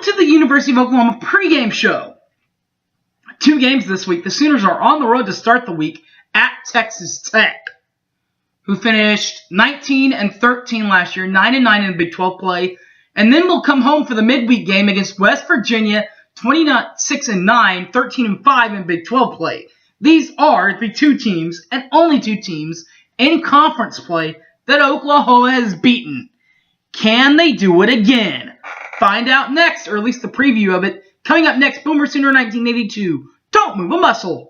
Welcome to the University of Oklahoma pregame show. 2 games this week. The Sooners are on the road to start the week at Texas Tech, who finished 19-13 last year, 9-9 in Big 12 play, and then will come home for the midweek game against West Virginia, 26-9, 13-5 in Big 12 play. These are the 2 teams, and only 2 teams, in conference play that Oklahoma has beaten. Can they do it again? Find out next, or at least the preview of it. Coming up next, Boomer Sooner 1982. Don't move a muscle.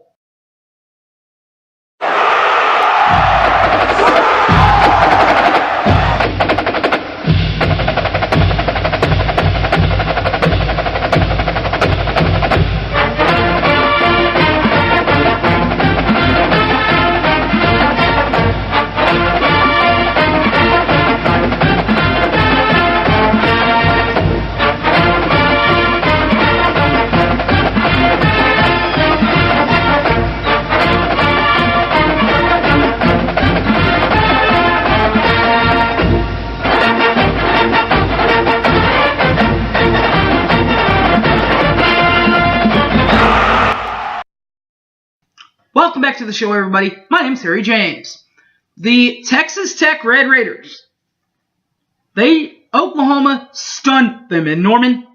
Welcome back to the show, everybody. My name's Harry James. The Texas Tech Red Raiders. Oklahoma stunned them in Norman.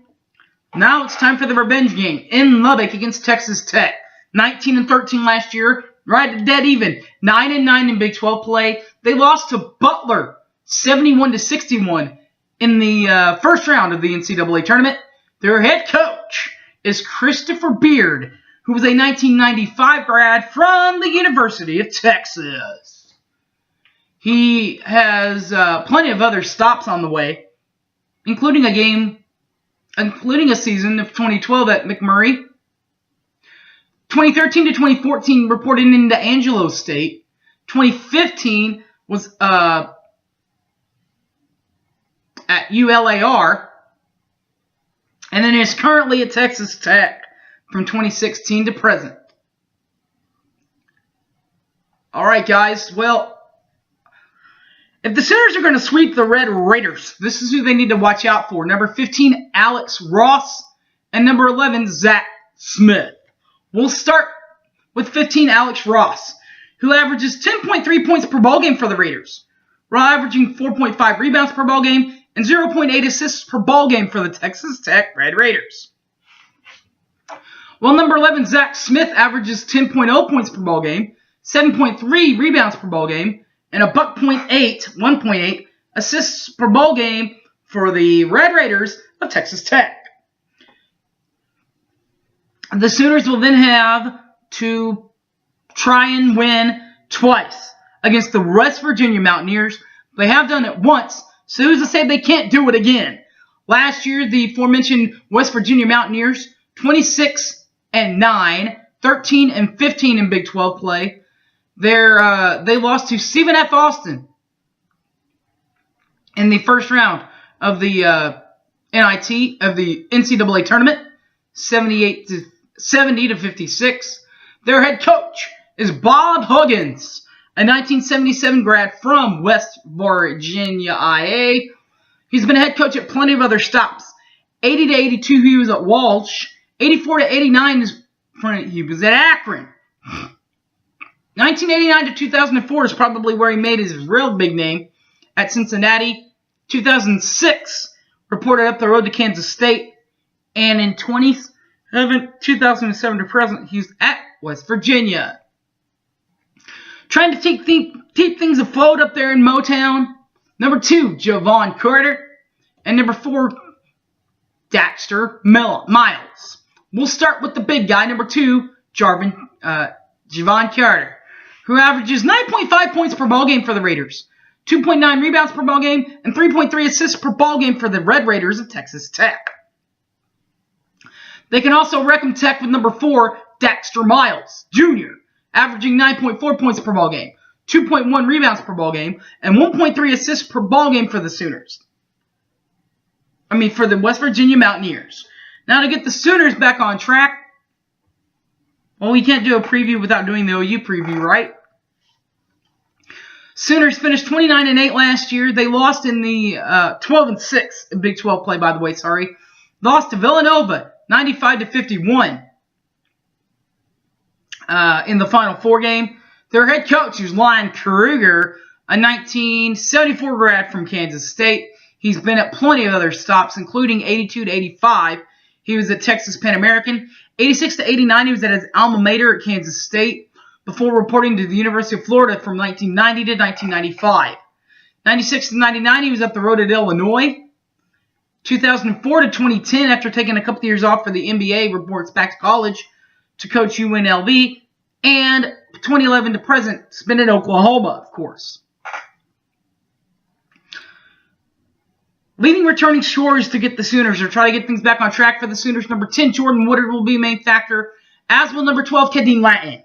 Now it's time for the revenge game in Lubbock against Texas Tech. 19-13 last year, right at dead even. 9-9 in Big 12 play. They lost to Butler, 71-61 in the first round of the NCAA tournament. Their head coach is Christopher Beard, who was a 1995 grad from the University of Texas. He has plenty of other stops on the way, including a season of 2012 at McMurray, 2013 to 2014 reported into Angelo State, 2015 was at ULAR, and then is currently at Texas Tech from 2016 to present. Alright, guys. Well, if the Sooners are going to sweep the Red Raiders, this is who they need to watch out for. Number 15, Alex Ross, and number 11, Zach Smith. We'll start with 15, Alex Ross, who averages 10.3 points per ball game for the Raiders, while averaging 4.5 rebounds per ball game and 0.8 assists per ball game for the Texas Tech Red Raiders. While number 11, Zach Smith, averages 10.0 points per ball game, 7.3 rebounds per ball game, and a 1.8 assists per ball game for the Red Raiders of Texas Tech. The Sooners will then have to try and win twice against the West Virginia Mountaineers. They have done it once, so who's to say they can't do it again? Last year, the aforementioned West Virginia Mountaineers, 26-9, 13-15 in Big 12 play. They lost to Stephen F. Austin in the first round of the NIT of the NCAA tournament, 70-56. Their head coach is Bob Huggins, a 1977 grad from West Virginia IA. He's been a head coach at plenty of other stops. 80-82, he was at Walsh. 84-89, he was at Akron. 1989 to 2004 is probably where he made his real big name, at Cincinnati. 2006, reported up the road to Kansas State. And in 2007 to present, he's at West Virginia. Trying to keep things afloat up there in Motown. Number 2, Javon Carter. And number 4, Daxter Miles. We'll start with the big guy, number 2, Javon Carter, who averages 9.5 points per ball game for the Raiders, 2.9 rebounds per ball game, and 3.3 assists per ball game for the Red Raiders of Texas Tech. They can also reckon Tech with number 4, Daxter Miles, Jr., averaging 9.4 points per ball game, 2.1 rebounds per ball game, and 1.3 assists per ball game for the Sooners. For the West Virginia Mountaineers. Now to get the Sooners back on track, well, we can't do a preview without doing the OU preview, right? Sooners finished 29-8 last year. They lost in the 12-6 in Big 12 play, by the way, sorry. lost to Villanova 95-51 in the Final Four game. Their head coach is Lyon Kruger, a 1974 grad from Kansas State. He's been at plenty of other stops, including 82-85. He was at Texas Pan American. 86-89, he was at his alma mater at Kansas State before reporting to the University of Florida from 1990 to 1995. 96-99, he was up the road at Illinois. 2004 to 2010, after taking a couple of years off for the NBA, reports back to college to coach UNLV. And 2011 to present, spent in Oklahoma, of course. Leading returning scorers to get the Sooners or try to get things back on track for the Sooners. Number 10, Jordan Woodard will be a main factor, as will number 12, Kadeen Latin.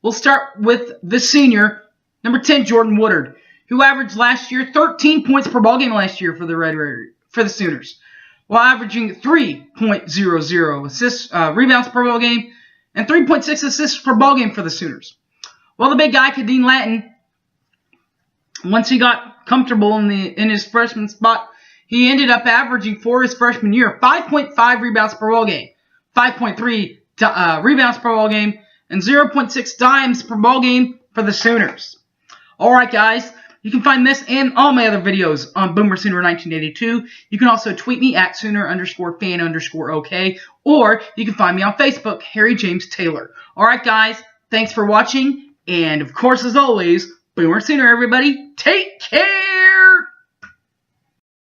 We'll start with the senior, number 10, Jordan Woodard, who averaged last year 13 points per ball game last year for the Sooners, while averaging 3.00 assists, rebounds per ball game, and 3.6 assists per ball game for the Sooners. Well, the big guy, Kadeen Latin, once he got comfortable in his freshman spot, he ended up averaging for his freshman year 5.5 rebounds per ball game, 5.3 rebounds per ball game, and 0.6 dimes per ball game for the Sooners. All right, guys. You can find this and all my other videos on Boomer Sooner 1982. You can also tweet me at Sooner_fan_OK, or you can find me on Facebook, Harry James Taylor. All right, guys. Thanks for watching. And, of course, as always, Boomer Sooner, everybody. Take care.